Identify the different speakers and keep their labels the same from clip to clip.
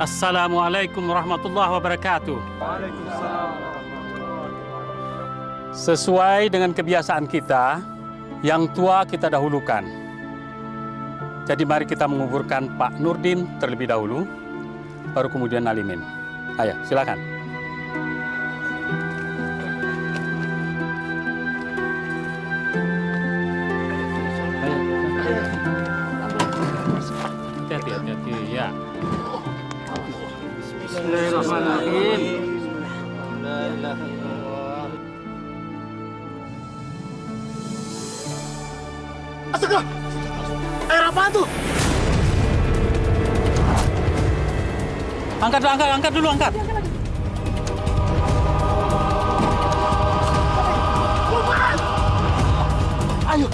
Speaker 1: Assalamualaikum warahmatullahi wabarakatuh.
Speaker 2: Waalaikumsalam.
Speaker 1: Sesuai dengan kebiasaan kita, yang tua kita dahulukan. Jadi mari kita menguburkan Pak Nurdin terlebih dahulu, baru kemudian Alimin. Ayo, silakan. Hati-hati, ya.
Speaker 2: Bismillahirrahmanirrahim.
Speaker 3: Astaga! Air apaan tuh?
Speaker 1: Angkat dulu.
Speaker 3: Ayo!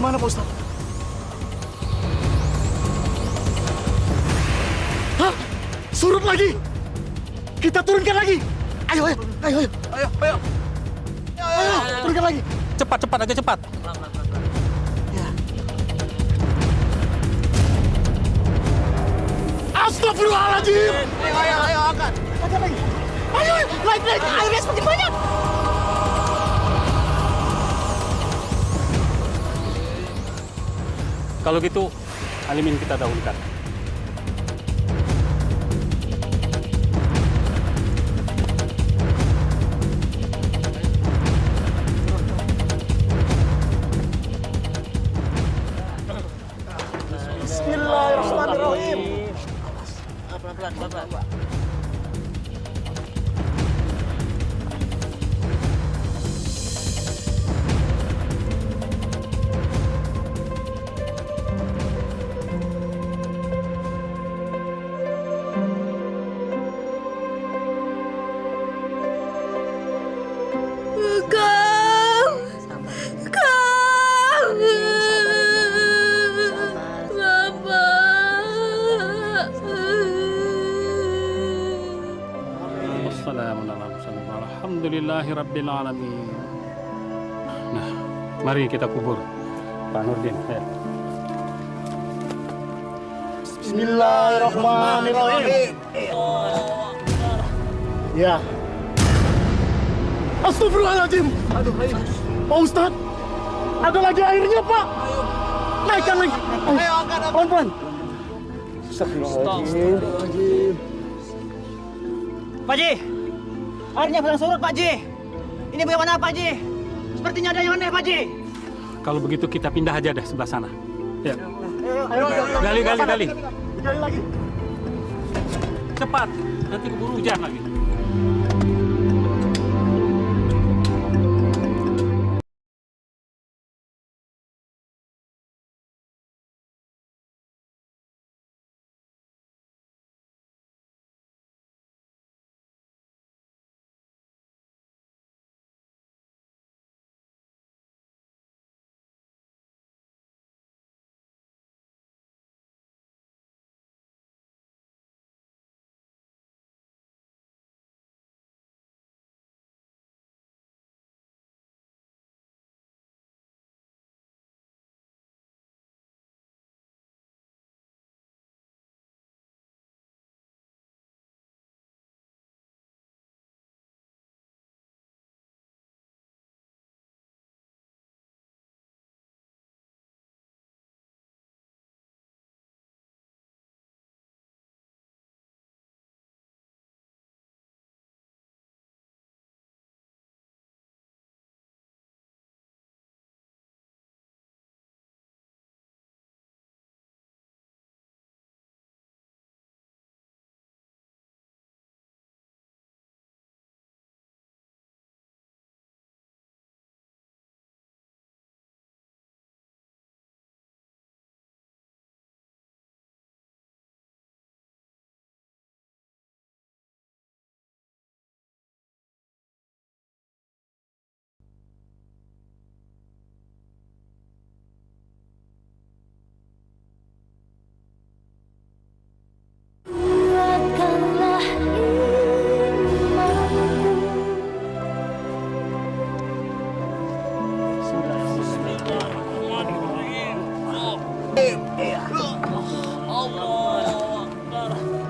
Speaker 3: Gimana Pak Ustadz? Hah? Surut lagi! Kita turunkan lagi! Ayo! Turunkan lagi!
Speaker 1: Cepat, agak cepat.
Speaker 3: Ya. Astagfirullahaladzim!
Speaker 2: Ayo, angkat.
Speaker 3: Angkat lagi! Ayo! Naik! Airnya semakin banyak!
Speaker 1: Kalau gitu, Alimin kita dahulukan.
Speaker 3: Bismillahirrahmanirrahim!
Speaker 2: Pelan-pelan.
Speaker 4: Kang. Bapak.
Speaker 1: Wassalamualaikum. Alhamdulillahirabbil alamin. Nah, mari kita kubur Pak Nurdin. Ayo.
Speaker 3: Bismillahirrahmanirrahim! Ya. Astagfirullahaladzim!
Speaker 2: Aduh, ayo.
Speaker 3: Pak Ustadz, ada lagi airnya, Pak. Naikkan lagi.
Speaker 2: Ayo, angkat.
Speaker 3: Pelan-pelan. Astagfirullahaladzim.
Speaker 5: Pak Ji, airnya sedang surut Pak Ji. Ini bagaimana Pak Ji? Sepertinya ada yang aneh Pak Ji.
Speaker 1: Kalau begitu kita pindah aja deh sebelah sana. Ya.
Speaker 3: Ayo,
Speaker 1: Gali.
Speaker 3: Gali lagi.
Speaker 1: Cepat, nanti keburu hujan lagi.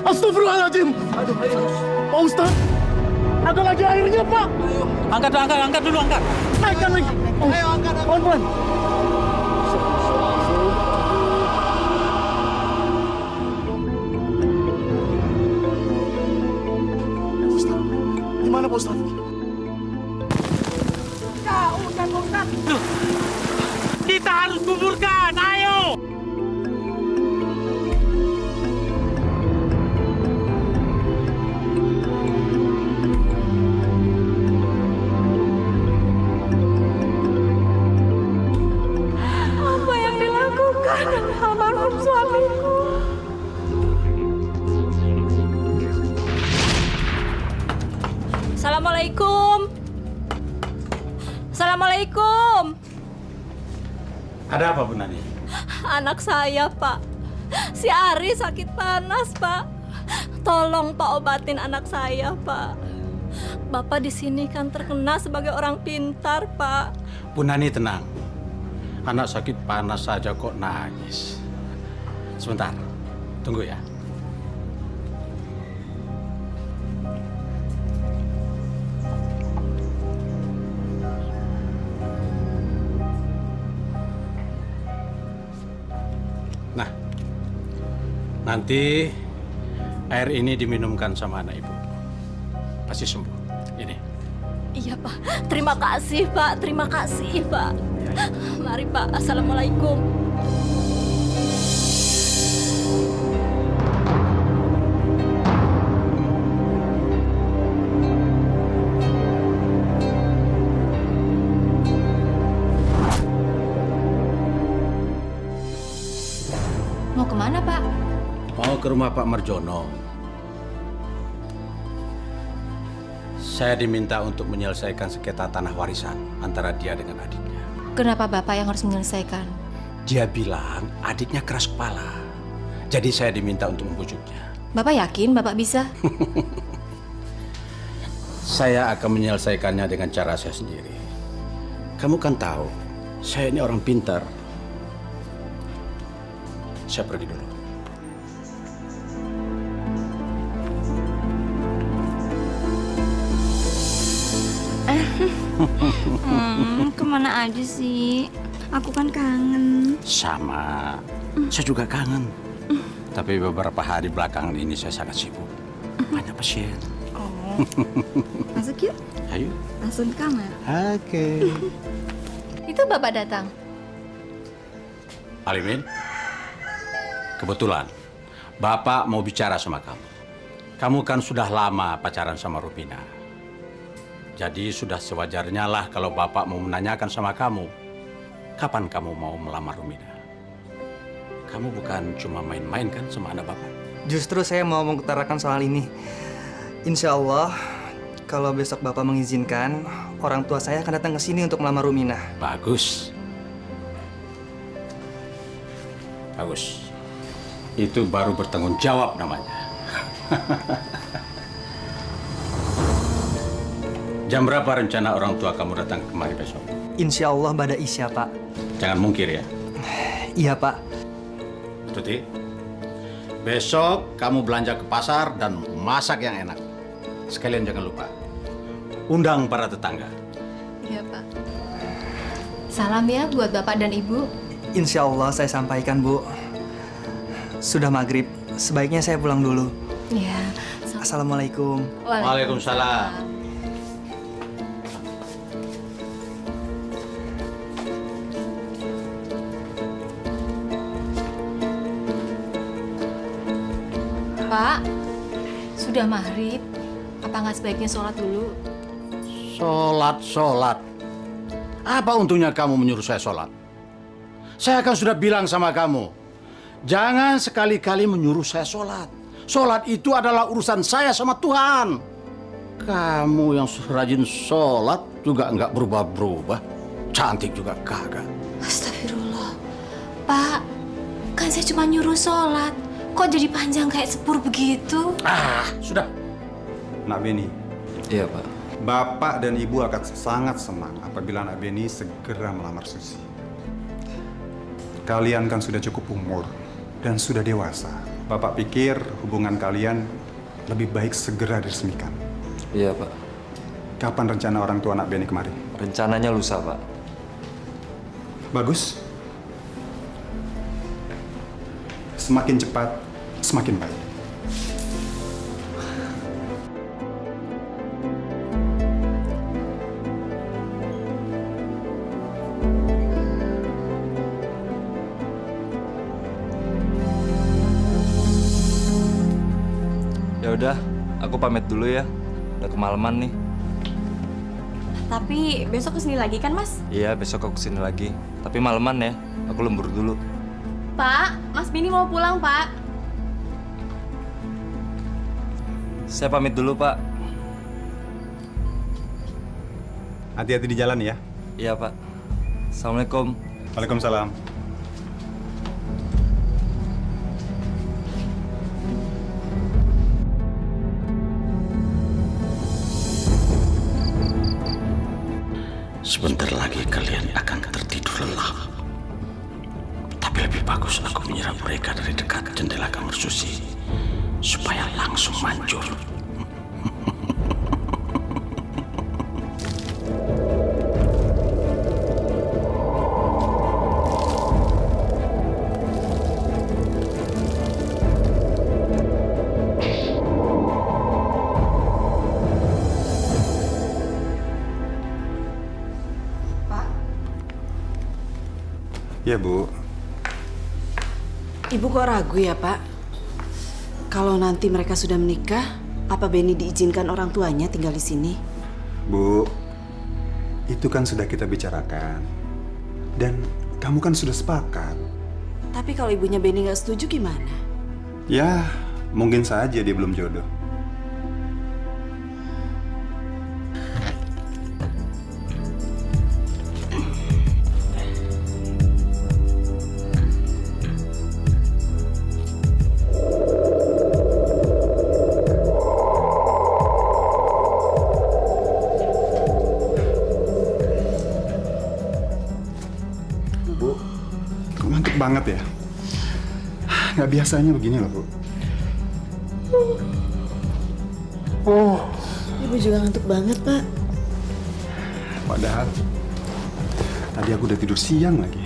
Speaker 3: Astagfirullahaladzim. Pak Ustadz, ada lagi airnya, Pak.
Speaker 1: Angkat dulu.
Speaker 3: Naikkan lagi.
Speaker 2: Ayo angkat.
Speaker 3: Pelan-pelan. Ustadz, gimana Pak Ustadz?
Speaker 1: Kita harus kuburkan, ayo!
Speaker 4: Apa yang dilakukan almarhum suamiku? Assalamualaikum. Assalamualaikum.
Speaker 1: Ada apa, Bu Nani?
Speaker 4: Anak saya, Pak. Si Ari sakit panas, Pak. Tolong Pak obatin anak saya, Pak. Bapak di sini kan terkenal sebagai orang pintar, Pak.
Speaker 6: Bu Nani tenang. Anak sakit panas saja kok nangis. Sebentar, tunggu ya. Nah, nanti air ini diminumkan sama anak ibu. Pasti sembuh. Ini.
Speaker 4: Iya, Pak. Terima kasih, Pak. Terima kasih, Pak. Mari, Pak. Assalamualaikum.
Speaker 7: Mau kemana, Pak?
Speaker 6: Mau ke rumah Pak Marjono. Saya diminta untuk menyelesaikan sengketa tanah warisan antara dia dengan adiknya.
Speaker 7: Kenapa Bapak yang harus menyelesaikan?
Speaker 6: Dia bilang adiknya keras kepala. Jadi saya diminta untuk membujuknya.
Speaker 7: Bapak yakin Bapak bisa?
Speaker 6: Saya akan menyelesaikannya dengan cara saya sendiri. Kamu kan tahu, saya ini orang pintar. Saya pergi dulu.
Speaker 7: Kemana aja sih? Aku kan kangen.
Speaker 6: Sama, saya juga kangen. Tapi beberapa hari belakangan ini saya sangat sibuk. Banyak pasien.
Speaker 7: Oh, masuk yuk.
Speaker 6: Ayo.
Speaker 7: Langsung ke kamar.
Speaker 6: Oke.
Speaker 7: Itu Bapak datang.
Speaker 6: Alimin, kebetulan Bapak mau bicara sama kamu. Kamu kan sudah lama pacaran sama Rupina. Jadi sudah sewajarnya lah kalau Bapak mau menanyakan sama kamu, kapan kamu mau melamar Rupina? Kamu bukan cuma main-main kan sama anak Bapak?
Speaker 5: Justru saya mau mengutarakan soal ini. Insya Allah, kalau besok Bapak mengizinkan, orang tua saya akan datang ke sini untuk melamar Rumina.
Speaker 6: Bagus. Bagus. Itu baru bertanggung jawab namanya. Jam berapa rencana orang tua kamu datang kemari besok?
Speaker 5: Insya Allah pada Isya, Pak.
Speaker 6: Jangan mungkir ya.
Speaker 5: Iya, Pak.
Speaker 6: Tuti, besok kamu belanja ke pasar dan masak yang enak. Sekalian jangan lupa, undang para tetangga.
Speaker 7: Iya, Pak. Salam ya buat Bapak dan Ibu.
Speaker 5: Insya Allah saya sampaikan, Bu. Sudah maghrib, sebaiknya saya pulang dulu.
Speaker 7: Iya.
Speaker 5: Assalamualaikum.
Speaker 6: Waalaikumsalam.
Speaker 7: Pak, sudah maghrib. Apa nggak sebaiknya sholat dulu?
Speaker 6: Sholat. Apa untungnya kamu menyuruh saya sholat? Saya kan sudah bilang sama kamu, jangan sekali-kali menyuruh saya sholat. Sholat itu adalah urusan saya sama Tuhan. Kamu yang rajin sholat juga nggak berubah-berubah. Cantik juga kagak.
Speaker 7: Astagfirullah. Pak, kan saya cuma nyuruh sholat. Kok jadi panjang kayak sepur begitu?
Speaker 6: Sudah.
Speaker 8: Nak Beni,
Speaker 2: Iya, Pak.
Speaker 8: Bapak dan Ibu akan sangat senang apabila Nak Beni segera melamar Susi. kalian kan sudah cukup umur dan sudah dewasa. Bapak pikir hubungan kalian lebih baik segera diresmikan.
Speaker 9: Iya, Pak.
Speaker 8: Kapan rencana orang tua anak Benny kemari?
Speaker 9: Rencananya lusa, Pak.
Speaker 8: Bagus. Semakin cepat, semakin baik.
Speaker 9: Ya udah, aku pamit dulu ya. Udah kemalaman nih.
Speaker 7: Tapi besok kesini lagi kan, Mas?
Speaker 9: Iya, besok aku kesini lagi. Tapi maleman ya. Aku lembur dulu.
Speaker 7: Pak, Mas Bini mau pulang, Pak.
Speaker 9: Saya pamit dulu, Pak.
Speaker 8: Hati-hati di jalan ya.
Speaker 9: Iya, Pak. Assalamualaikum.
Speaker 8: Waalaikumsalam.
Speaker 6: Sebentar lagi kalian akan tertidur lelap. Tapi lebih bagus aku menyerang mereka dari dekat jendela kamar Susi supaya langsung manjur.
Speaker 8: Ya, Bu.
Speaker 10: Ibu kok ragu ya, Pak? Kalau nanti mereka sudah menikah, apa Benny diizinkan orang tuanya tinggal di sini?
Speaker 8: Bu, itu kan sudah kita bicarakan. Dan kamu kan sudah sepakat.
Speaker 10: Tapi kalau ibunya Benny nggak setuju gimana?
Speaker 8: Ya, mungkin saja dia belum jodoh. Bu, kok ngantuk banget ya? Nggak biasanya begini loh, Bu.
Speaker 10: Ibu juga ngantuk banget, Pak.
Speaker 8: Padahal tadi aku udah tidur siang lagi.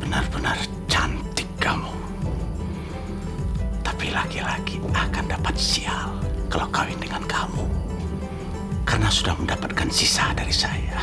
Speaker 6: Benar-benar cantik kamu. Tapi laki-laki akan dapat sial kalau kawin dengan kamu. Karena sudah mendapatkan sisa dari saya.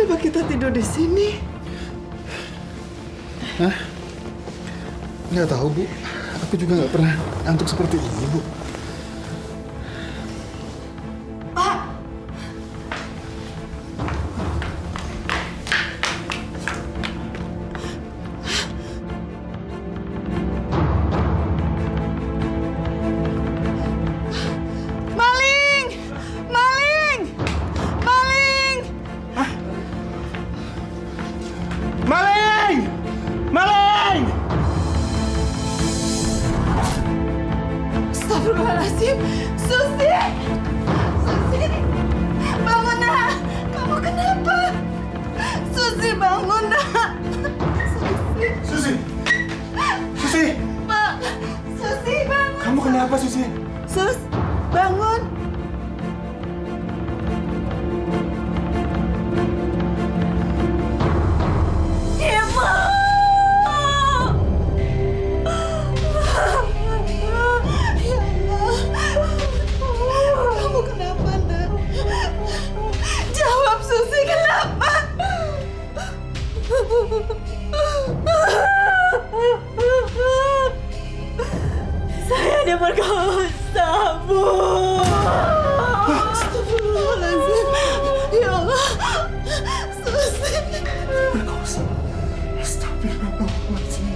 Speaker 10: Kenapa kita tidur di sini?
Speaker 3: Nggak tahu, Bu. Aku juga nggak pernah ngantuk seperti ini, Bu.
Speaker 10: Maling! Maling! Maling!
Speaker 3: Maling! Maling!
Speaker 10: Astagfirullahaladzim! Susi! Susi! Bangun, nak! Kamu kenapa? Susi, bangun, nak!
Speaker 3: Susi! Susi!
Speaker 10: Pak! Susi, bangun!
Speaker 3: Kamu kenapa, Susi?
Speaker 10: Sus, bangun!
Speaker 4: Ibu!
Speaker 10: Ya Allah. Kamu kenapa, nak? Jawab, Susi, kenapa?
Speaker 4: Saya diperkosa, Bu.
Speaker 10: Astagfirullahaladzim. Ya Allah. Susi.
Speaker 3: Astagfirullahaladzim.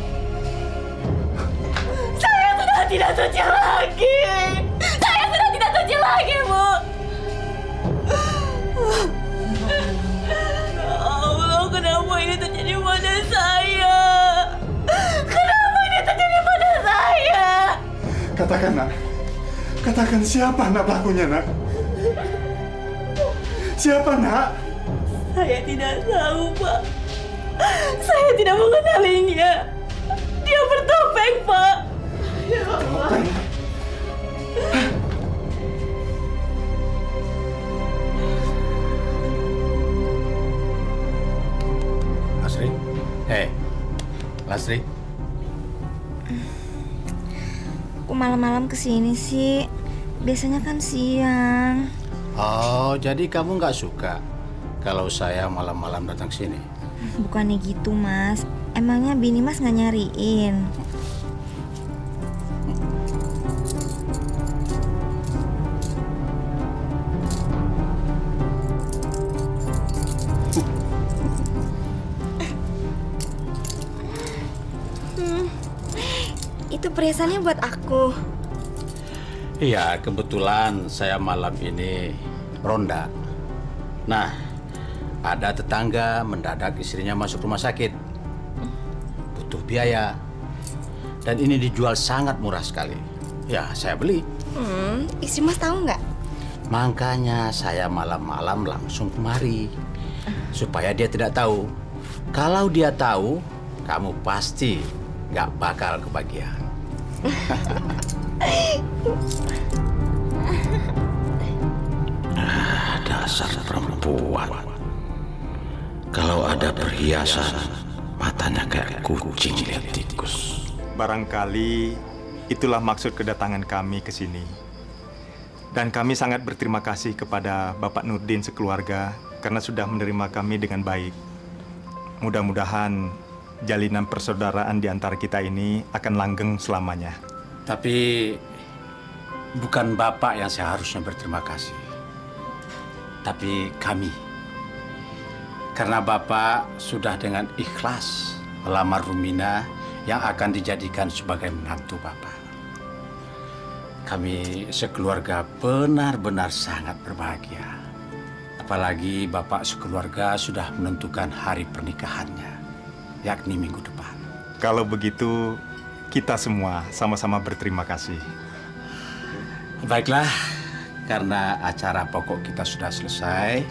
Speaker 4: Saya sudah tidak suci lagi. Saya sudah tidak suci lagi, Bu. Ya Allah, kenapa ini terjadi pada saya? Kenapa ini terjadi pada saya?
Speaker 3: Katakan, nak. Katakan siapa nak pelakunya, nak? Siapa, nak?
Speaker 4: Saya tidak tahu, Pak. Saya tidak mengenalinya. Dia bertopeng, Pak. Ya Allah.
Speaker 6: Lasri? Lasri?
Speaker 7: Kok malam-malam kesini sih? Biasanya kan siang.
Speaker 6: Oh, jadi kamu nggak suka kalau saya malam-malam datang sini?
Speaker 7: Bukannya gitu, Mas. Emangnya bini Mas nggak nyariin? Itu perhiasannya buat aku.
Speaker 6: Iya, kebetulan saya malam ini ronda. Nah, ada tetangga mendadak istrinya masuk rumah sakit. Butuh biaya. Dan ini dijual sangat murah sekali. Ya, saya beli.
Speaker 7: Istri Mas tahu nggak?
Speaker 6: Makanya saya malam-malam langsung kemari. Supaya dia tidak tahu. Kalau dia tahu, kamu pasti nggak bakal kebagian. Dasar perempuan. Kalau ada perhiasan, matanya kayak kucing lihat tikus.
Speaker 8: Barangkali itulah maksud kedatangan kami ke sini. Dan kami sangat berterima kasih kepada Bapak Nurdin sekeluarga karena sudah menerima kami dengan baik. Mudah-mudahan jalinan persaudaraan di antara kita ini akan langgeng selamanya.
Speaker 6: Tapi bukan Bapak yang seharusnya berterima kasih. Tapi kami. Karena Bapak sudah dengan ikhlas melamar Rumina yang akan dijadikan sebagai menantu Bapak. Kami sekeluarga benar-benar sangat berbahagia. Apalagi Bapak sekeluarga sudah menentukan hari pernikahannya, yakni minggu depan.
Speaker 8: Kalau begitu, kita semua sama-sama berterima kasih.
Speaker 6: Baiklah, karena acara pokok kita sudah selesai,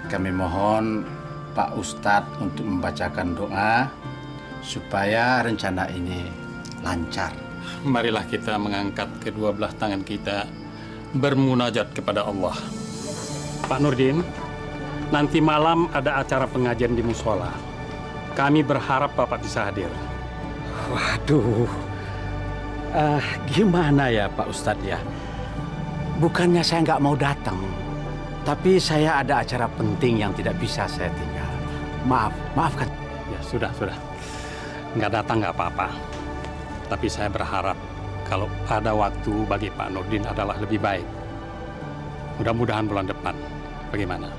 Speaker 6: kami mohon Pak Ustadz untuk membacakan doa supaya rencana ini lancar.
Speaker 1: Marilah kita mengangkat kedua belah tangan kita bermunajat kepada Allah. Pak Nurdin, nanti malam ada acara pengajian di musola. Kami berharap Bapak bisa hadir.
Speaker 6: Waduh, gimana ya Pak Ustadz ya? Bukannya saya nggak mau datang, Tapi saya ada acara penting yang tidak bisa saya tinggal. Maafkan.
Speaker 1: Ya sudah. Nggak datang nggak apa-apa. Tapi saya berharap kalau ada waktu bagi Pak Nurdin adalah lebih baik. Mudah-mudahan bulan depan. Bagaimana?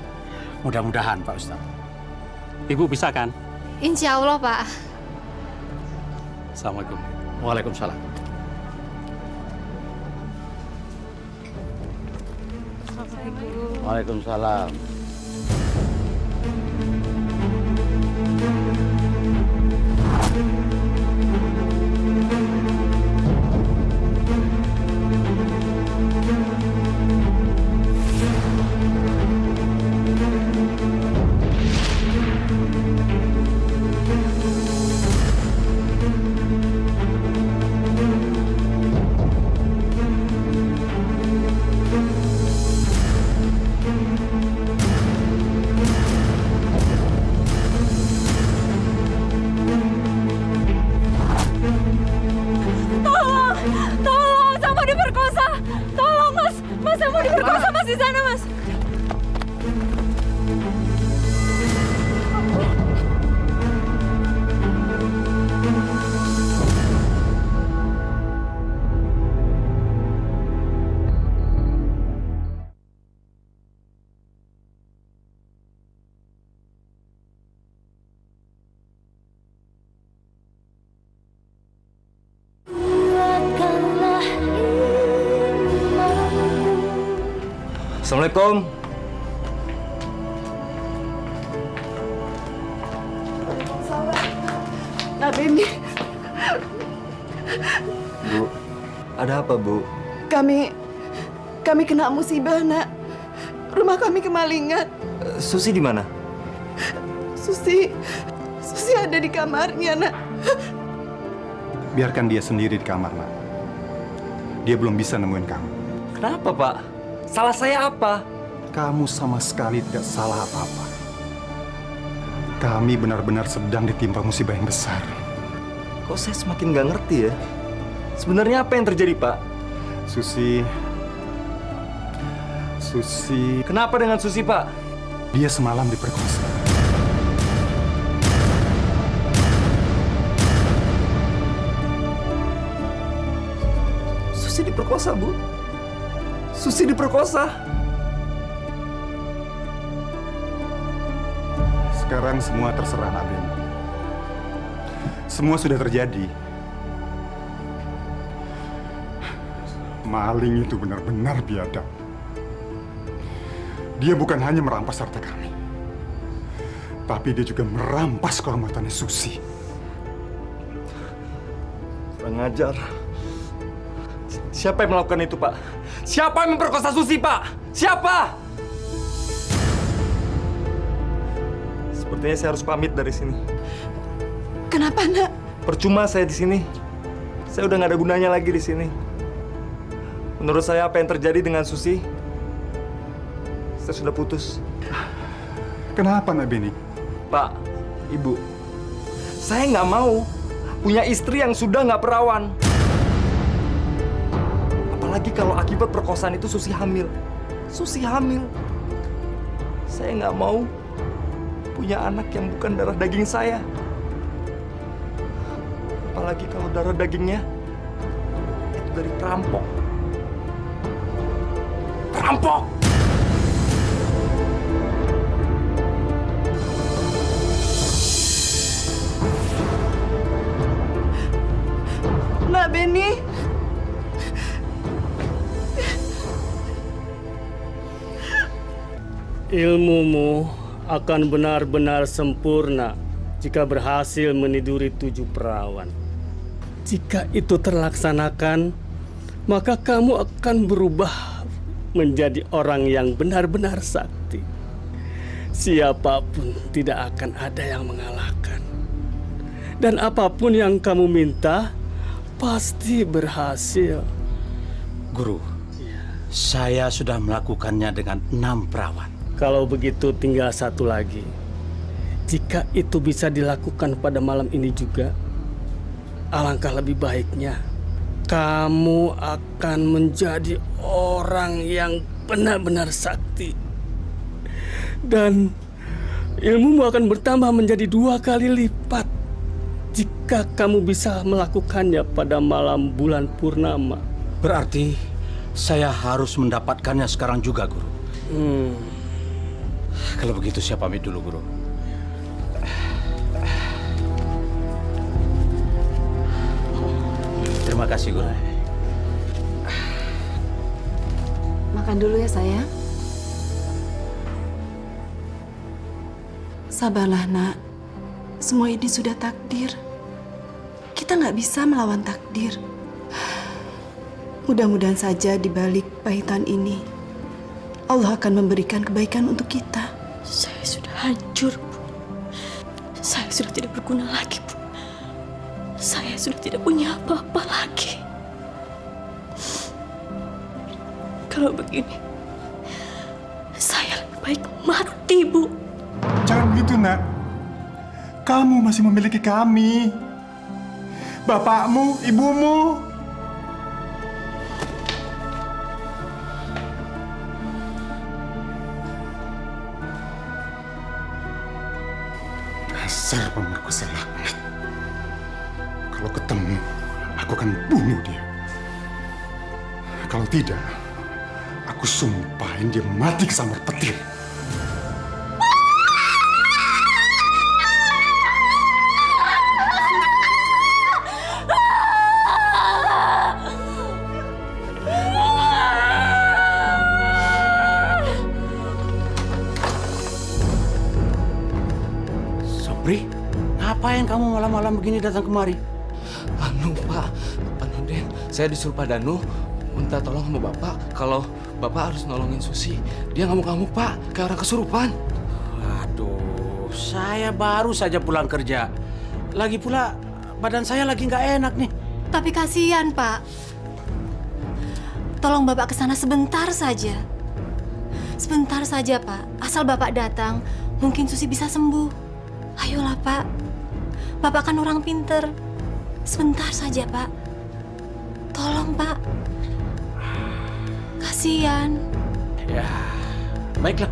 Speaker 6: Mudah-mudahan Pak Ustadz.
Speaker 1: Ibu bisa kan?
Speaker 7: Insya Allah, Pak.
Speaker 1: Assalamualaikum.
Speaker 6: Waalaikumsalam. Waalaikumsalam.
Speaker 4: Tolong, saya mau diperkosa. Tolong, Mas. Mas, saya mau diperkosa, Mas, di sana, Mas.
Speaker 9: Assalamualaikum.
Speaker 10: Nak Beni,
Speaker 9: Bu, ada apa, Bu?
Speaker 10: kami kena musibah, Nak. Rumah kami kemalingan.
Speaker 9: Susi di mana?
Speaker 10: Susi ada di kamarnya, Nak.
Speaker 8: Biarkan dia sendiri di kamar, Nak. Dia belum bisa nemuin kamu.
Speaker 9: Kenapa, Pak? Salah saya apa?
Speaker 8: Kamu sama sekali tidak salah apa-apa. Kami benar-benar sedang ditimpa musibah yang besar.
Speaker 9: Kok saya semakin nggak ngerti ya? Sebenarnya apa yang terjadi, Pak?
Speaker 8: Susi...
Speaker 9: Kenapa dengan Susi, Pak?
Speaker 8: Dia semalam diperkosa.
Speaker 9: Susi diperkosa, Bu. Susi diperkosa.
Speaker 8: Sekarang semua terserah Nabil. Semua sudah terjadi. Maling itu benar-benar biadab. Dia bukan hanya merampas harta kami, tapi dia juga merampas kehormatannya Susi.
Speaker 9: Kurang ajar. Siapa yang melakukan itu, Pak? Siapa yang memperkosa Susi, Pak? Siapa? Sepertinya saya harus pamit dari sini.
Speaker 10: Kenapa, Nak?
Speaker 9: Percuma saya di sini. Saya udah nggak ada gunanya lagi di sini. Menurut saya apa yang terjadi dengan Susi, saya sudah putus.
Speaker 8: Kenapa, Nak Beni?
Speaker 9: Pak, Ibu, saya nggak mau punya istri yang sudah nggak perawan. Apalagi kalau akibat perkosaan itu Susi hamil. Susi hamil. Saya nggak mau punya anak yang bukan darah daging saya. Apalagi kalau darah dagingnya itu dari perampok. Perampok!
Speaker 10: Nak Beni.
Speaker 11: Ilmumu akan benar-benar sempurna jika berhasil meniduri 7 perawan. Jika itu terlaksanakan, maka kamu akan berubah menjadi orang yang benar-benar sakti. Siapapun tidak akan ada yang mengalahkan. Dan apapun yang kamu minta, pasti berhasil.
Speaker 6: Guru, saya sudah melakukannya dengan 6 perawan.
Speaker 11: Kalau begitu tinggal 1 lagi. Jika itu bisa dilakukan pada malam ini juga, alangkah lebih baiknya kamu akan menjadi orang yang benar-benar sakti. Dan ilmumu akan bertambah menjadi 2 kali lipat jika kamu bisa melakukannya pada malam bulan purnama.
Speaker 6: Berarti saya harus mendapatkannya sekarang juga, Guru. Kalau begitu saya pamit dulu, Guru. Terima kasih, Guru.
Speaker 10: Makan dulu ya sayang. Sabarlah nak. Semua ini sudah takdir. Kita nggak bisa melawan takdir. Mudah-mudahan saja di balik pahitan ini, Allah akan memberikan kebaikan untuk kita.
Speaker 4: Saya sudah hancur, Bu. Saya sudah tidak berguna lagi, Bu. Saya sudah tidak punya apa-apa lagi. Kalau begini, saya lebih baik mati, Bu.
Speaker 3: Jangan begitu, nak. Kamu masih memiliki kami. Bapakmu, ibumu. Dasar pemerkosa laknat. Kalau ketemu, aku akan bunuh dia. Kalau tidak, aku sumpahin dia mati kesambar petir.
Speaker 6: Sobri, ngapain kamu malam-malam begini datang kemari?
Speaker 12: Pak Nurdin, saya disuruh Pak Danu minta tolong sama Bapak kalau Bapak harus nolongin Susi. Dia ngamuk-ngamuk, Pak, kayak orang kesurupan.
Speaker 6: Waduh, saya baru saja pulang kerja. Lagi pula badan saya lagi nggak enak nih.
Speaker 7: Tapi kasihan, Pak. Tolong Bapak ke sana sebentar saja. Sebentar saja, Pak. Asal Bapak datang, mungkin Susi bisa sembuh. Ayolah, Pak. Bapak kan orang pinter. Sebentar saja, Pak. Tolong, Pak. Kasihan.
Speaker 6: Ya, baiklah.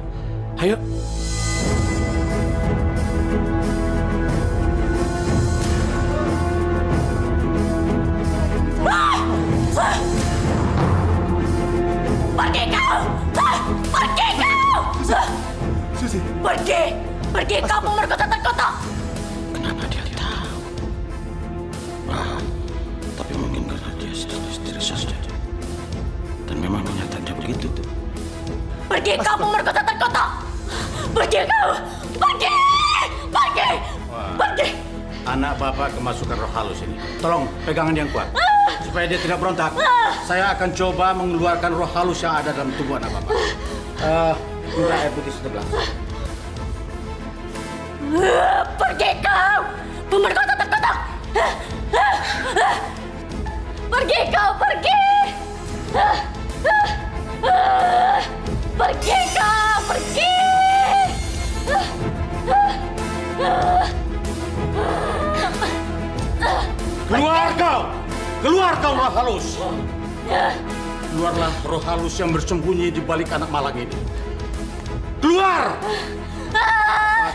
Speaker 6: Ayo.
Speaker 4: Pergi kau! Pergi kau!
Speaker 3: Susi.
Speaker 4: Pergi! Pergi kau pemerkosa terkutuk!
Speaker 6: Kenapa dia tahu? Tapi mungkin karena dia istri saja. Dan memang kenyataannya begitu tuh.
Speaker 4: Pergi kau pemerkosa terkutuk! Pergi kau! Pergi! Pergi! Pergi!
Speaker 6: Anak Bapak kemasukan roh halus ini. Tolong pegangan yang kuat. Supaya dia tidak berontak. Saya akan coba mengeluarkan roh halus yang ada dalam tubuh anak Bapak. Minta air putih sebelah.
Speaker 4: Pergi kau! Pemerkosa terkutuk! Pergi kau! Pergi! Pergi kau! Pergi!
Speaker 6: Keluar kau! Keluar kau roh halus! Keluarlah roh halus yang bersembunyi di balik anak malang ini. Keluar!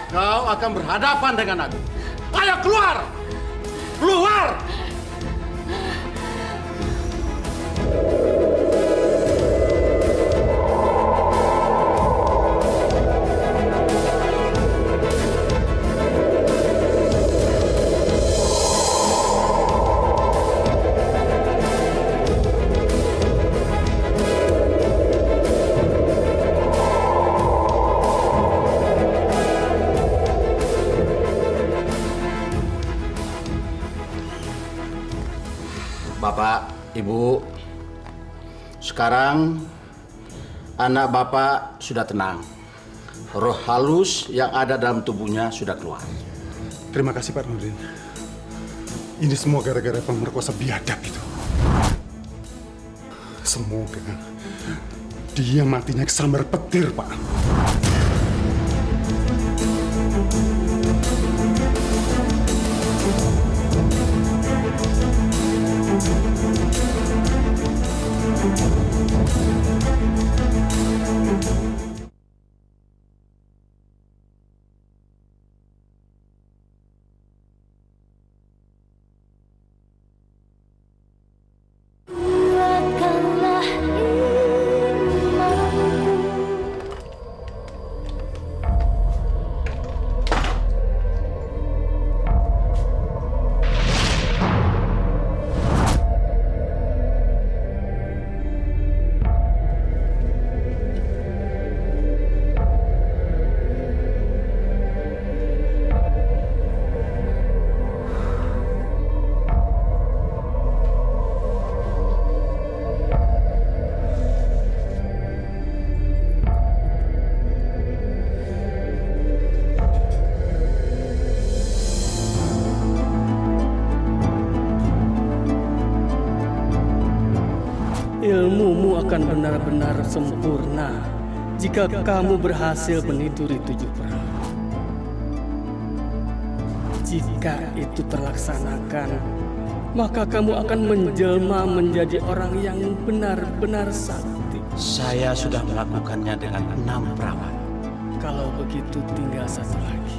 Speaker 6: Kau akan berhadapan dengan aku. Ayo keluar! Keluar! Bapak, Ibu, sekarang anak Bapak sudah tenang. Roh halus yang ada dalam tubuhnya sudah keluar.
Speaker 3: Terima kasih, Pak Nurdin. Ini semua gara-gara pemerkosa biadab itu. Semoga dia matinya kesambar petir, Pak.
Speaker 11: akan benar-benar sempurna jika kamu berhasil meniduri 7 perahu. Jika itu terlaksanakan, maka kamu akan menjelma menjadi orang yang benar-benar sakti.
Speaker 6: Saya sudah melakukannya dengan 6 perawan.
Speaker 11: Kalau begitu tinggal 1 lagi.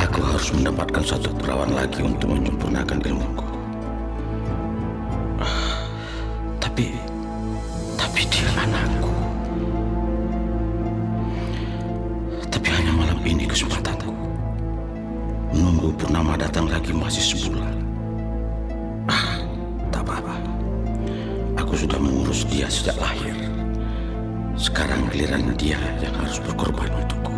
Speaker 6: Aku harus mendapatkan 1 perawan lagi untuk menyempurnakan ilmuku. Tapi dia anakku. Tapi hanya malam ini kesempatanku. Menunggu purnama datang lagi masih sebulan. Tak apa-apa. Aku sudah mengurus dia sejak lahir. Sekarang giliran dia yang harus berkorban untukku.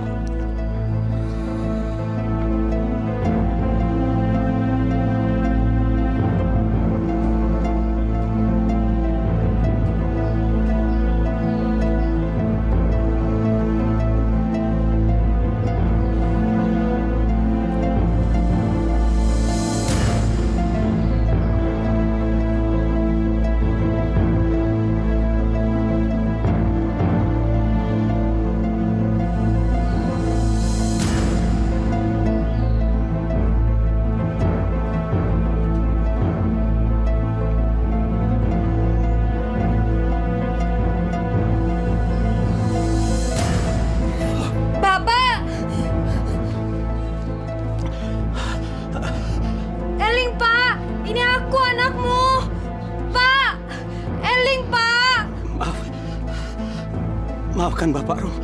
Speaker 6: Maafkan Bapak, Rum.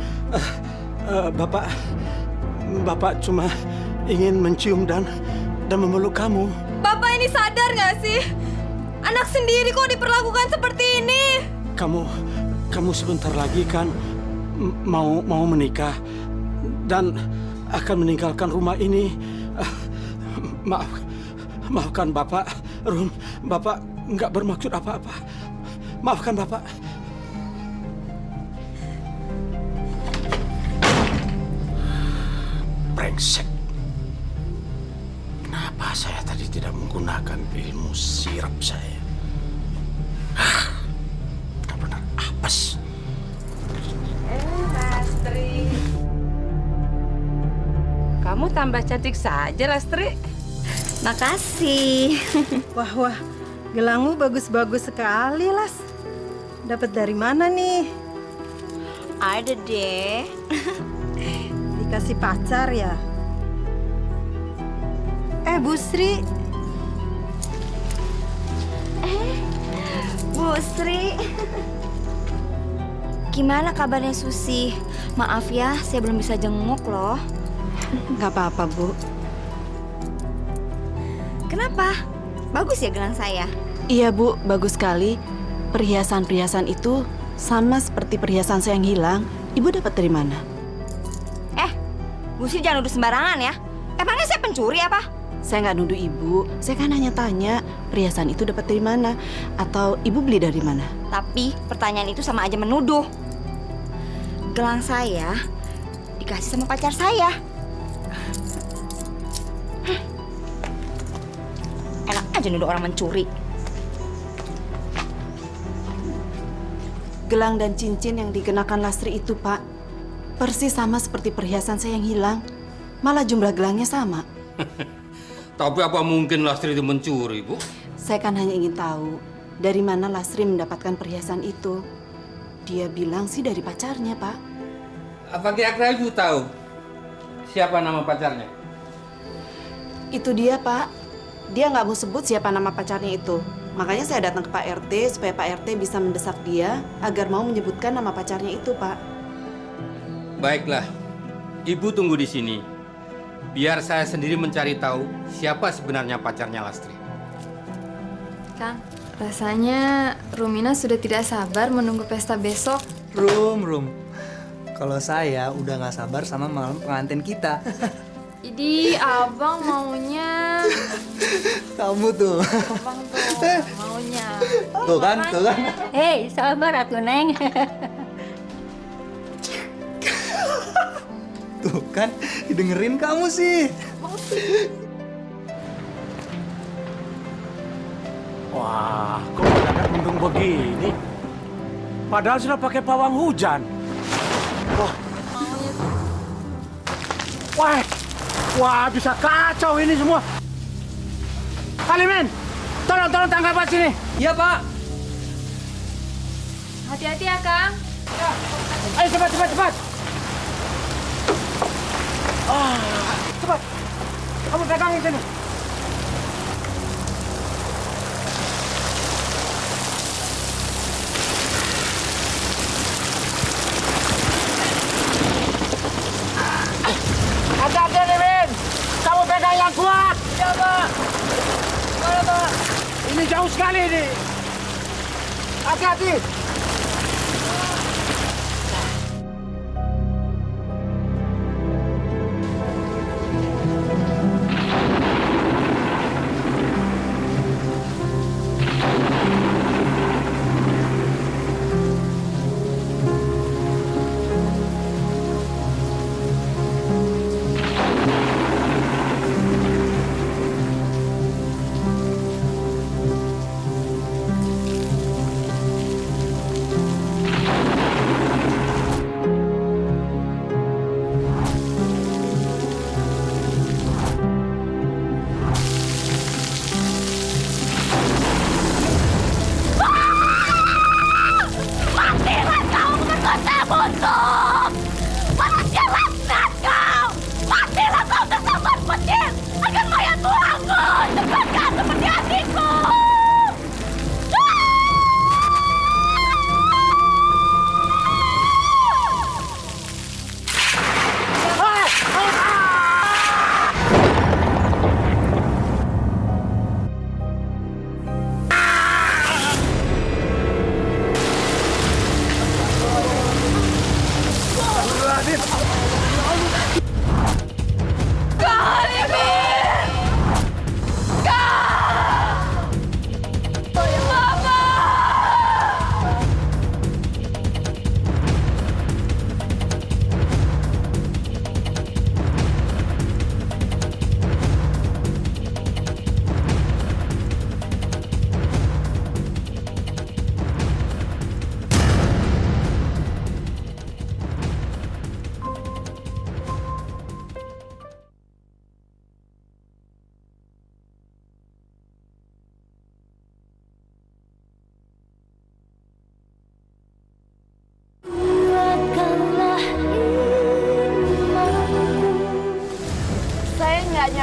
Speaker 6: Bapak cuma ingin mencium dan memeluk kamu.
Speaker 4: Bapak ini sadar nggak sih? Anak sendiri kok diperlakukan seperti ini?
Speaker 6: Kamu sebentar lagi kan mau menikah dan akan meninggalkan rumah ini. Maafkan Bapak, Rum. Bapak nggak bermaksud apa-apa. Maafkan Bapak. Brengsek. Kenapa saya tadi tidak menggunakan ilmu sirap saya? Benar-benar apes.
Speaker 10: Lastri. Kamu tambah cantik saja, Lastri.
Speaker 4: Makasih.
Speaker 13: Wah, gelangmu bagus-bagus sekali, Las. Dapat dari mana nih?
Speaker 4: Ada deh.
Speaker 13: Dikasih pacar ya? Bu Sri.
Speaker 4: Bu Sri. Gimana kabarnya Susi? Maaf ya, saya belum bisa jenguk loh.
Speaker 10: Gak apa-apa, Bu.
Speaker 4: Kenapa? Bagus ya gelang saya?
Speaker 10: Iya, Bu. Bagus sekali. Perhiasan-perhiasan itu sama seperti perhiasan saya yang hilang. Ibu dapat dari mana?
Speaker 4: Bu Sri jangan nuduh sembarangan ya. Emangnya saya pencuri apa?
Speaker 10: Saya nggak nuduh Ibu. Saya kan hanya tanya perhiasan itu dapat dari mana. Atau Ibu beli dari mana?
Speaker 4: Tapi pertanyaan itu sama aja menuduh. Gelang saya dikasih sama pacar saya. Enak aja nuduh orang mencuri.
Speaker 10: Gelang dan cincin yang dikenakan Lastri itu, Pak, persis sama seperti perhiasan saya yang hilang. Malah jumlah gelangnya sama.
Speaker 12: Tapi apa mungkin Lastri itu mencuri, Bu?
Speaker 10: Saya kan hanya ingin tahu dari mana Lastri mendapatkan perhiasan itu. Dia bilang sih dari pacarnya, Pak.
Speaker 12: Apa kira-kira Ibu tahu siapa nama pacarnya?
Speaker 10: Itu dia, Pak. Dia nggak mau sebut siapa nama pacarnya itu. Makanya saya datang ke Pak RT supaya Pak RT bisa mendesak dia agar mau menyebutkan nama pacarnya itu, Pak.
Speaker 12: Baiklah, Ibu tunggu di sini. Biar saya sendiri mencari tahu siapa sebenarnya pacarnya Lastri.
Speaker 14: Kang, rasanya Rumina sudah tidak sabar menunggu pesta besok.
Speaker 5: Rum. Kalau saya udah nggak sabar sama malam pengantin kita.
Speaker 14: Idi, abang maunya.
Speaker 5: Kamu tuh.
Speaker 14: Abang tuh maunya.
Speaker 5: Tuh kan.
Speaker 4: Hei, sabar atuh Neng.
Speaker 5: Tuh kan, didengerin kamu sih.
Speaker 2: Wah, kok mendadak mendung begini? Padahal sudah pakai pawang hujan. Wah. Wah, bisa kacau ini semua. Alimin, tolong tangkap pas sini.
Speaker 5: Iya, Pak.
Speaker 14: Hati-hati ya, Kang.
Speaker 2: Ayo cepat. Cepat. Kamu pegangin sini. Hati-hati nih, Min. Kamu pegang yang kuat. Iya, Pak. Mana, Pak? Ini jauh sekali nih. Hati-hati.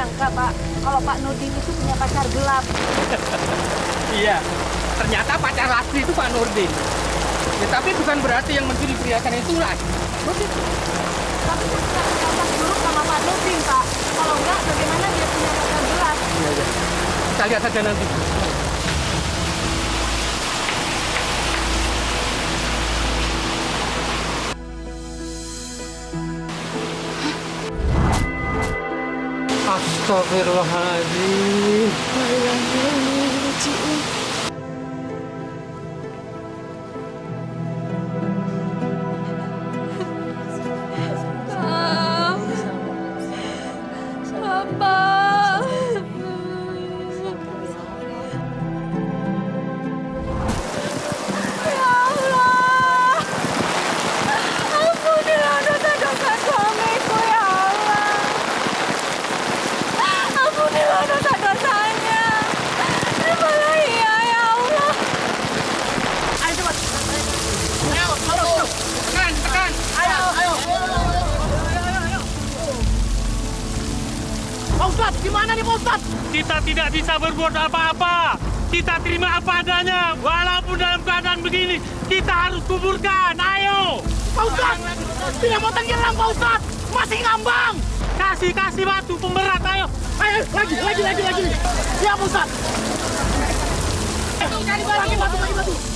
Speaker 10: nyangka, Pak, kalau Pak Nurdin itu punya pacar gelap.
Speaker 11: Iya, ternyata pacar asli itu Pak Nurdin. Ya, tapi bukan berarti yang mencuri perhiasan itu lagi.
Speaker 10: Tapi saya tidak kontak dulu sama Pak Nurdin, Pak. Kalau enggak, bagaimana dia punya pacar gelap?
Speaker 11: Iya, iya. Kita lihat saja nanti. Astagfirullahaladzim.
Speaker 2: Gimana nih Pak Ustadz?
Speaker 1: Kita tidak bisa berbuat apa-apa. Kita terima apa adanya. Walaupun dalam keadaan begini, kita harus kuburkan. Ayo.
Speaker 2: Pak Ustadz, tidak mau tenggelam Pak Ustadz. Masih ngambang.
Speaker 1: Kasih batu pemberat, ayo.
Speaker 2: Ayo, lagi. Ya Pak Ustadz. Lagi batu.